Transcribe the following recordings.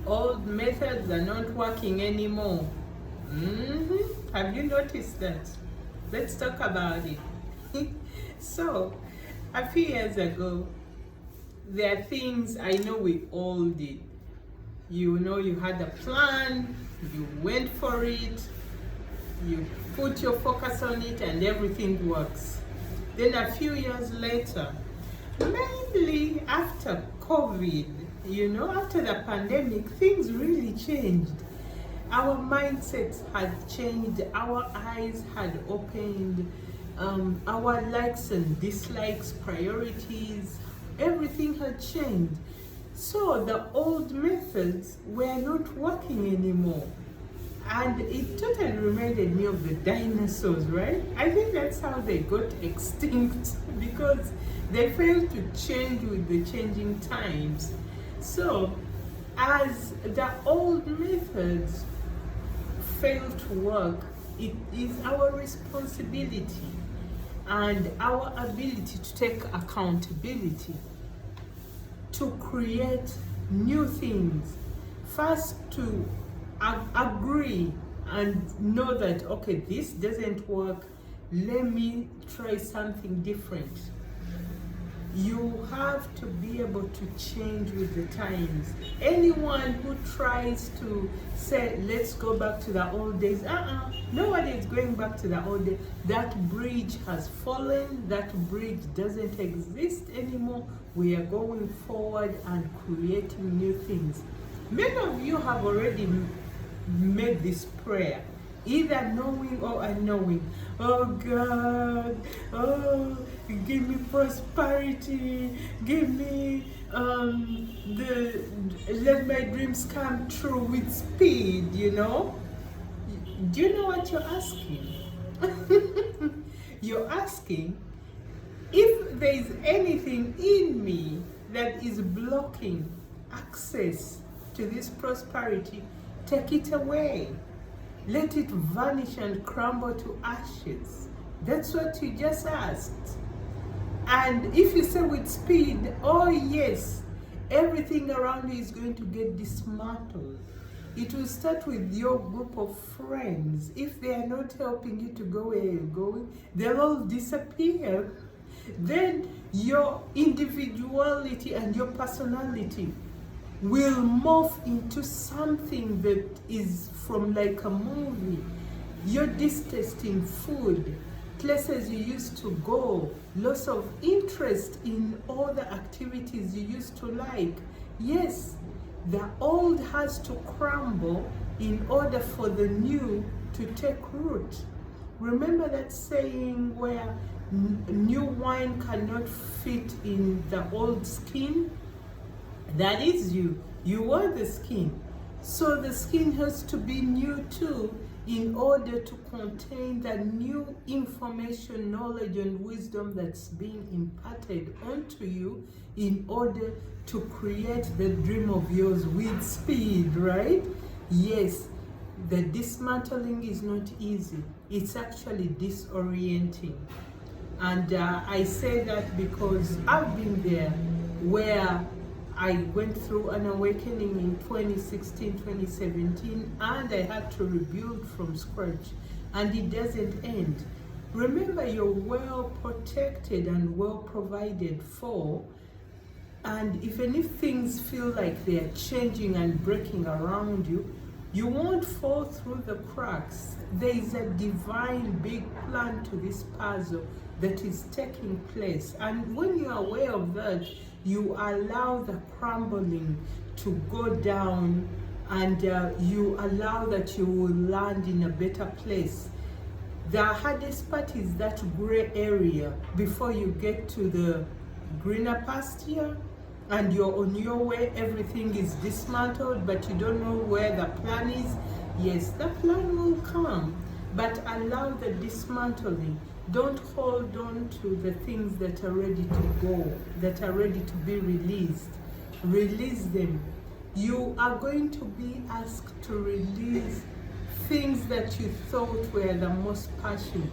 Old methods are not working anymore. Have you noticed that? Let's talk about it. So, a few years ago, there are things I know we all did. You know, you had a plan, you went for it, you put your focus on it, and everything works. Then a few years later, mainly after COVID, after the pandemic, things really changed. Our mindsets had changed, our eyes had opened, our likes and dislikes, priorities, everything had changed. So the old methods were not working anymore. And it totally reminded me of the dinosaurs, right? I think that's how they got extinct because they failed to change with the changing times. So, as the old methods fail to work, it is our responsibility and our ability to take accountability to create new things. First, to agree and know that, okay, this doesn't work, let me try something different. You have to be able to change with the times. Anyone who tries to say, let's go back to the old days, nobody is going back to the old days. That bridge has fallen, that bridge doesn't exist anymore. We are going forward and creating new things. Many of you have already made this prayer, either knowing or unknowing. Oh God, oh, give me prosperity, give me let my dreams come true with speed, Do you know what you're asking? You're asking, if there is anything in me that is blocking access to this prosperity, take it away. Let it vanish and crumble to ashes. That's what you just asked. And if you say with speed, oh yes, everything around you is going to get dismantled. It will start with your group of friends. If they are not helping you to go where you're going, they'll all disappear. Then your individuality and your personality will morph into something that is from like a movie. Your distaste in food, places you used to go, loss of interest in all the activities you used to like. Yes, the old has to crumble in order for the new to take root. Remember that saying where new wine cannot fit in the old skin? That is you. You are the skin. So the skin has to be new too in order to contain the new information, knowledge, and wisdom that's being imparted onto you in order to create the dream of yours with speed, right? Yes, the dismantling is not easy. It's actually disorienting. And I say that because I've been there where I went through an awakening in 2016, 2017, and I had to rebuild from scratch. And it doesn't end. Remember, you're well protected and well provided for. And even if things feel like they're changing and breaking around you, you won't fall through the cracks. There is a divine big plan to this puzzle that is taking place. And when you're aware of that, you allow the crumbling to go down, and you allow that you will land in a better place. The hardest part is that gray area before you get to the greener pasture, and you're on your way, everything is dismantled, but you don't know where the plan is. Yes, the plan will come, but allow the dismantling. Don't hold on to the things that are ready to go, that are ready to be released. Release them. You are going to be asked to release things that you thought were the most passionate.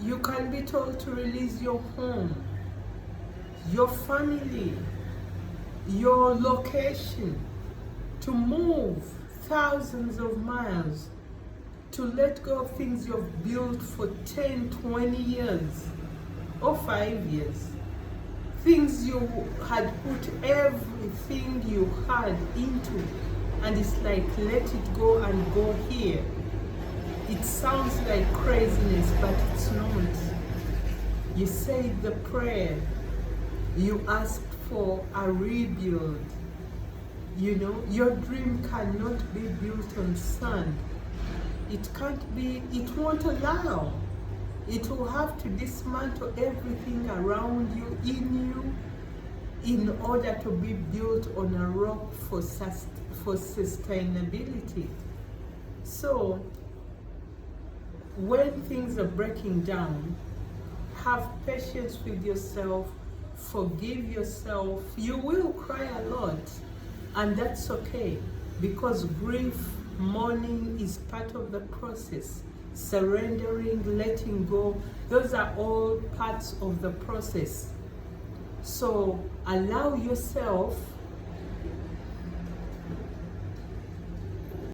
You can be told to release your home, your family, your location, to move thousands of miles, to let go of things you've built for 10, 20 years or 5 years. Things you had put everything you had into, and it's like, let it go and go here. It sounds like craziness, but it's not. You said the prayer, you asked for a rebuild. You know, your dream cannot be built on sand. It can't be, it won't allow. It will have to dismantle everything around you, in you, in order to be built on a rock for sustainability. So, when things are breaking down, have patience with yourself, forgive yourself. You will cry a lot, and that's okay, because grief, mourning is part of the process. Surrendering, letting go, those are all parts of the process. So allow yourself